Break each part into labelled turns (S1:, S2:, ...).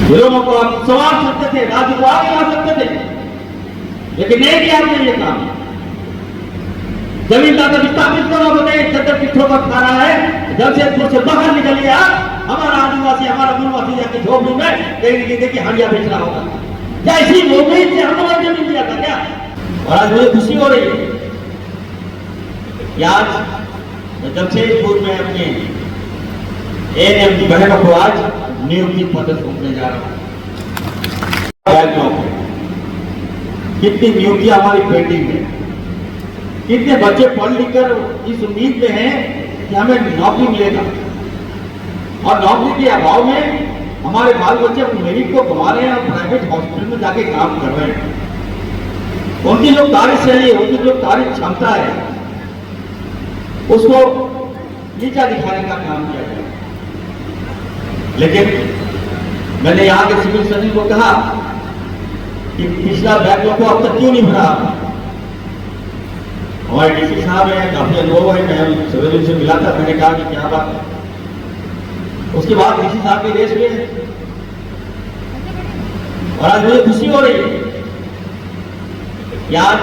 S1: लोगों को आप संवार सकते थे, राज्य को आगे ला सकते थे, लेकिन नहीं किया आपने ये काम। जमीन का विस्थापित करो, बताइए चद्दर की ठोकर खा रहा है, जमशेदपुर से बाहर निकलिए आप, हमारा आदिवासी हमारा मूलवासी जाके झोपड़ी में कहीं देखिए हंडिया बेच रहा होगा। क्या इसी नौकरी से हम लोग जमीन दिया था क्या? और आज मुझे खुशी हो रही है कि आज जमशेदपुर में अपने एएनएम की बहनों को आज नियुक्ति पत्र सौंपने जा रहा हूं। कितनी नियुक्तियां हमारी पेंडिंग है, कितने बच्चे पढ़ लिख कर इस उम्मीद में हैं कि हमें नौकरी मिलेगा, और नौकरी के अभाव में हमारे बाल बच्चे मेरिट को गंवा रहे हैं और प्राइवेट हॉस्पिटल में जाके काम कर रहे हैं। उनकी जो कार्यशैली, उनकी जो कार्य क्षमता है, उसको नीचा दिखाने का काम किया जाए। लेकिन मैंने यहाँ के सिविल सर्जन को कहा कि पिछला बैकलॉग को अब तक क्यों नहीं भरा। हमारे डीसी साहब हैं, काफी अनुभव है, मैं सवेरे से मिला था, मैंने कहा कि क्या बात है। उसके बाद डीसी साहब के रेस में, और आज मुझे खुशी हो रही है कि आज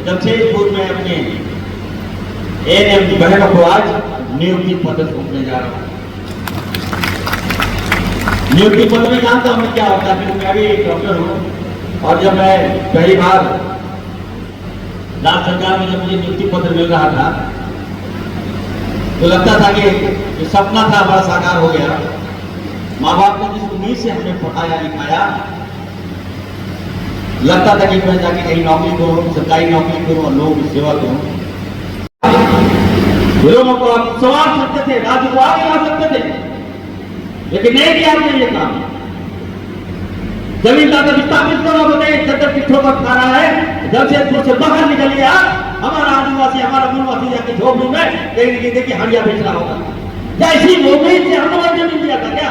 S1: जमशेदपुर में अपने एएनएम की बहनों को आज नियुक्ति पत्र सौंपने जा रहा हूं। नियुक्ति पत्र में जानता हूं क्या होता है, क्योंकि मैं भी एक डॉक्टर हूं, और जब मैं पहली बार राज्य सरकार में जब मुझे नियुक्ति पत्र मिल रहा था तो लगता था कि सपना था हमारा साकार हो गया। माँ बाप ने जिस उम्मीद से हमें पढ़ाया लिखाया, लगता था कि मैं जाके कहीं नौकरी करूं, सरकारी नौकरी करूं और लोगों की सेवा करूं। लोगों को आप संवार सकते थे, राज्य को आगे ला सकते थे, लेकिन नहीं किया आपने ये काम। जमीन का विस्थापित करो, बताइए चद्दर की ठोकर खा रहा है, जमशेदपुर से बाहर निकलिए आप, हमारा आदिवासी हमारा मूलवासी जाके झोपड़ी में कहीं देखिए हंडिया बेच रहा होगा। क्या इसी नौकरी से हम लोग जमीन दिया था क्या?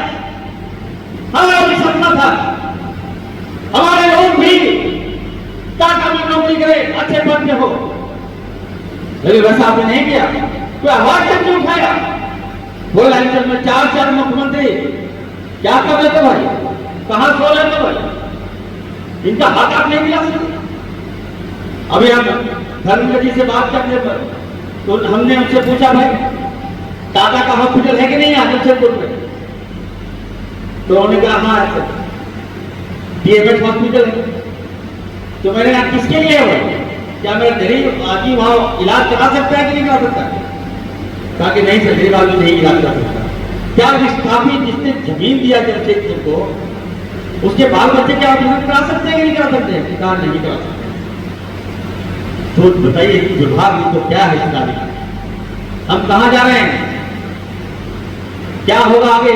S1: हमारा भी सपना था हमारे लोग भी टाटा में नौकरी करें, अच्छे पद में हो, लेकिन वैसा आपने नहीं किया। कोई आवाज तक नहीं उठाया। वो लाइन में चार मुख्यमंत्री क्या कर रहे थे भाई, कहां सो रहे थे भाई, इनका हक आप नहीं दिला सकते। अभी हम धर्मेंद्र जी से बात करने पर तो हमने उनसे पूछा, भाई टाटा का हॉस्पिटल है कि नहीं है जमशेदपुर में? तो उन्होंने कहा हाँ डीएमएच हॉस्पिटल है। तो मैंने कहा किसके लिए है वो, क्या मेरा गरीब आदमी वहां इलाज करा सकता है कि नहीं करा सकता? कहा कि नहीं सर, गरीब आदमी नहीं इलाज करा सकता। क्या विस्थापित जिसने जमीन दिया जमशेदपुर को, उसके बाल बच्चे क्या ऑपरेशन करा सकते हैं कि नहीं करा सकते हैं? कहा नहीं करा सकते। तो बताइए दुर्भाग्य तो क्या है इस गाड़ी, हम कहां जा रहे हैं, क्या होगा आगे?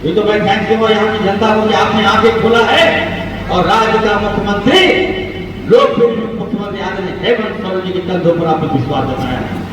S1: ये तो मैं थैंक्स दूंगा यहाँ की जनता को कि आपने आंखें खोला है और राज्य का मुख्यमंत्री लोकप्रिय मुख्यमंत्री आदरणीय हेमंत सोरेन जी के कंधों पर आपने विश्वास जताया है।